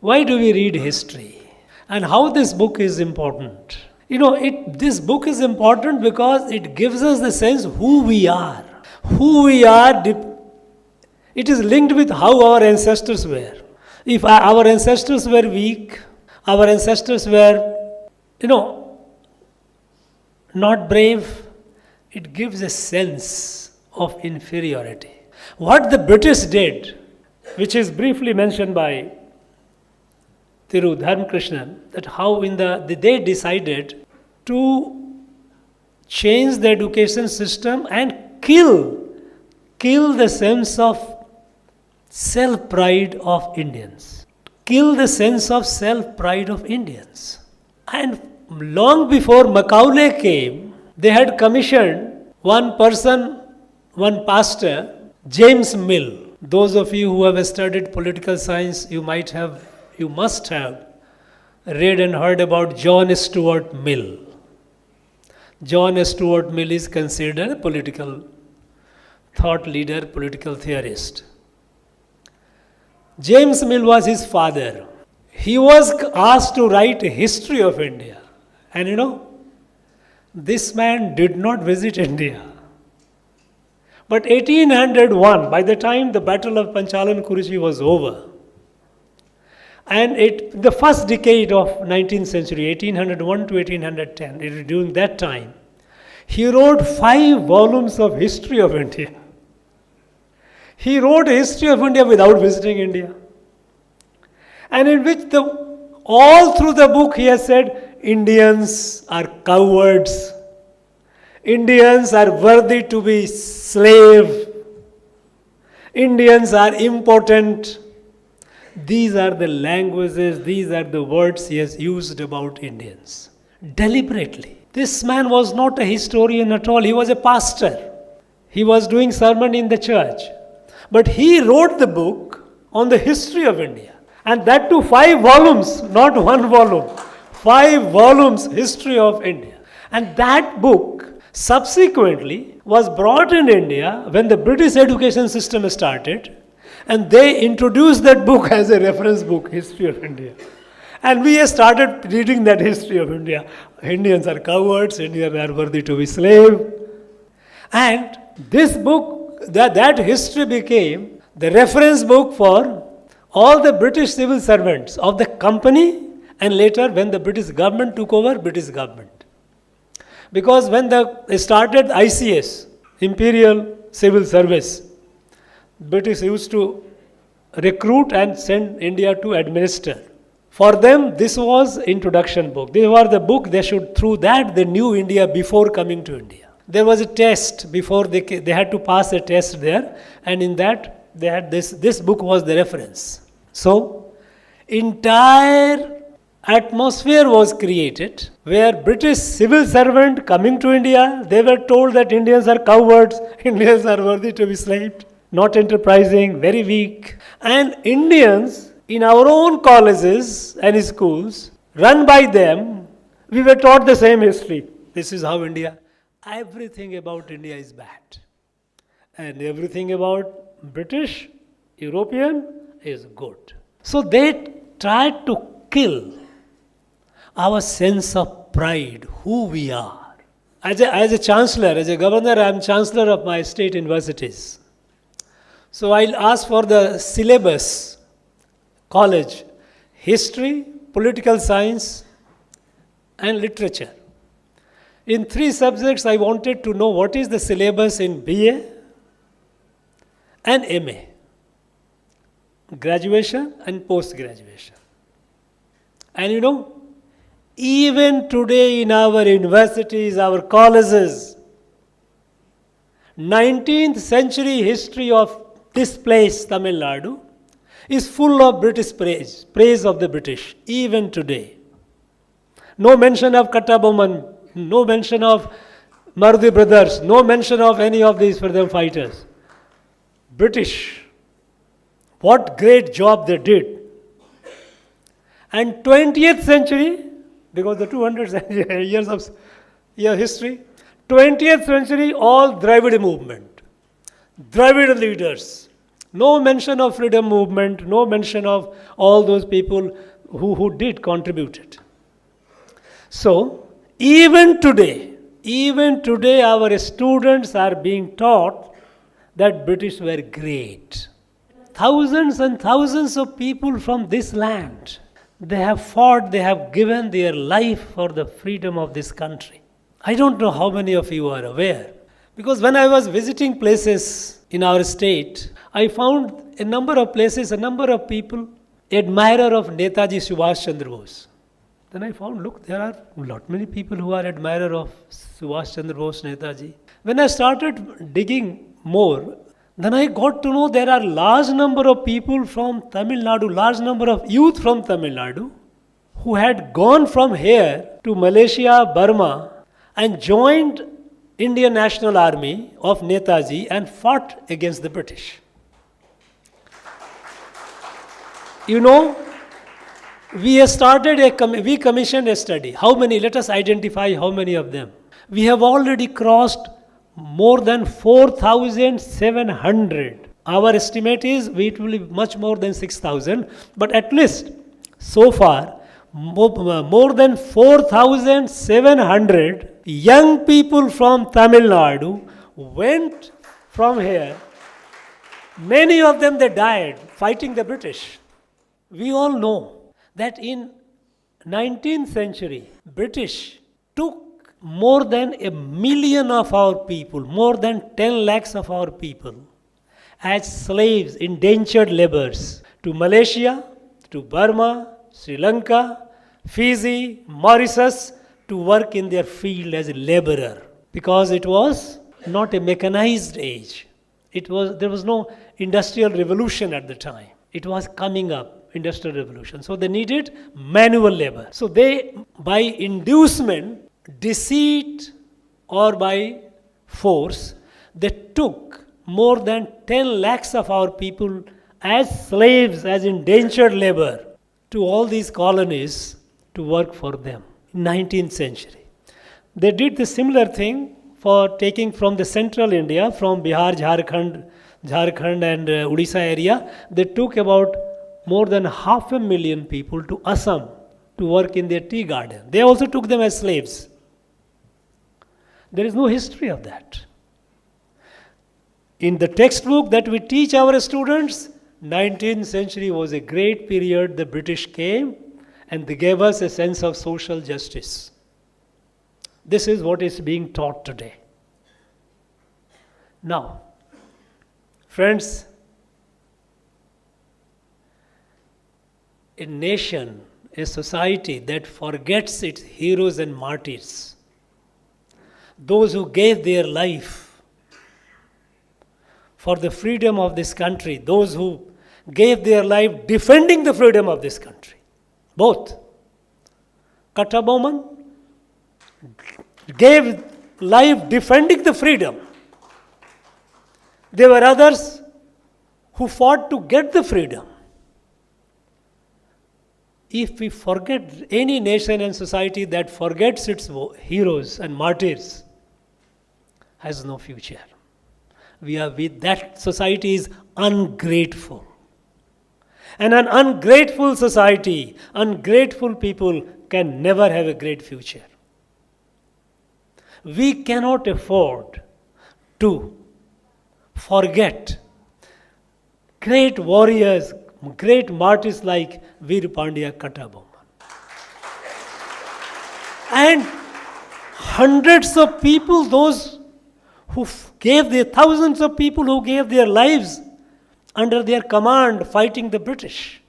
Why do we read history? And how this book is important? This book is important because it gives us the sense who we are. Who we are, it is linked with how our ancestors were. If our ancestors were weak, our ancestors were, not brave, it gives a sense of inferiority. What the British did, which is briefly mentioned by Thiru Dharmkrishnan, that how they decided to change the education system and kill the sense of self-pride of Indians. Kill the sense of self-pride of Indians. And long before Macaulay came, they had commissioned one person, one pastor, James Mill. Those of you who have studied political science, you must have read and heard about John Stuart Mill. John Stuart Mill is considered a political thought leader, political theorist. James Mill was his father. He was asked to write a history of India. And this man did not visit India. But 1801, by the time the Battle of Panchalankurichi was over, and the first decade of 19th century, 1801 to 1810, during that time, he wrote 5 volumes of history of India. He wrote a history of India without visiting India. And in which all through the book he has said, Indians are cowards. Indians are worthy to be slave. Indians are impotent. These are the languages, these are the words he has used about Indians. Deliberately. This man was not a historian at all. He was a pastor. He was doing sermon in the church. But he wrote the book on the history of India. And that too 5 volumes, not 1 volume. 5 volumes, history of India. And that book subsequently was brought in India when the British education system started. And they introduced that book as a reference book, History of India. And we started reading that history of India. Indians are cowards, Indians are worthy to be slave. And this book, that history became the reference book for all the British civil servants of the company, and later when the British government took over, British government. Because when they started ICS, Imperial Civil Service, British used to recruit and send India to administer. For them, this was introduction book. They were the book through that they knew India before coming to India. There was a test before they had to pass a test there, and in that they had this book was the reference. So, entire atmosphere was created where British civil servant coming to India, they were told that Indians are cowards, Indians are worthy to be slaved, not enterprising, very weak. And Indians in our own colleges and schools, run by them, we were taught the same history. This is how India, everything about India is bad. And everything about British, European is good. So they tried to kill our sense of pride, who we are. As a chancellor, as a governor, I am chancellor of my state universities. So I'll ask for the syllabus, college, history, political science, and literature. In 3 subjects, I wanted to know what is the syllabus in BA and MA, graduation and post-graduation. And even today in our universities, our colleges, 19th century history of this place, Tamil Nadu, is full of British praise of the British, even today. No mention of Kattabomman, no mention of Marudi brothers, no mention of any of these freedom fighters. British, what great job they did. And 20th century, because the 200 years of history, 20th century, all Dravidian movement, Dravidian leaders, No mention of freedom movement, no mention of all those people who did contributed. So, even today our students are being taught that British were great. Thousands and thousands of people from this land, they have fought, they have given their life for the freedom of this country. I don't know how many of you are aware. Because when I was visiting places in our state, I found a number of places, a number of people, admirer of Netaji Subhash Chandra Bose. Then I found, look, there are lot many people who are admirer of Subhash Chandra Bose, Netaji. When I started digging more, then I got to know there are large number of people from Tamil Nadu, large number of youth from Tamil Nadu, who had gone from here to Malaysia, Burma, and joined Indian National Army of Netaji and fought against the British. You know, we commissioned a study. How many? Let us identify how many of them. We have already crossed more than 4,700. Our estimate is it will be much more than 6,000, but at least so far, more than 4,700 young people from Tamil Nadu went from here. Many of them, they died fighting the British. We all know that in 19th century, British took more than 1 million of our people, more than 10 lakhs of our people, as slaves, indentured laborers, to Malaysia, to Burma, Sri Lanka, Fiji, Mauritius, to work in their field as a laborer. Because it was not a mechanized age. There was no industrial revolution at the time. It was coming up. Industrial revolution. So they needed manual labor. So they, by inducement, deceit, or by force, they took more than 10 lakhs of our people as slaves, as indentured labor, to all these colonies to work for them in 19th century. They did the similar thing for taking from the central India, from Bihar, Jharkhand and Odisha area. They took about more than 500,000 people to Assam to work in their tea garden. They also took them as slaves. There is no history of that. In the textbook that we teach our students, 19th century was a great period. The British came and they gave us a sense of social justice. This is what is being taught today. Now, friends, a nation, a society that forgets its heroes and martyrs, those who gave their life for the freedom of this country, those who gave their life defending the freedom of this country, both. Kata Bowman gave life defending the freedom. There were others who fought to get the freedom. If we forget, any nation and society that forgets its heroes and martyrs has no future. That society is ungrateful. And an ungrateful society, ungrateful people can never have a great future. We cannot afford to forget great warriors, great martyrs like Veer Pandya Kattabomman. And hundreds of people, those who thousands of people who gave their lives under their command fighting the British.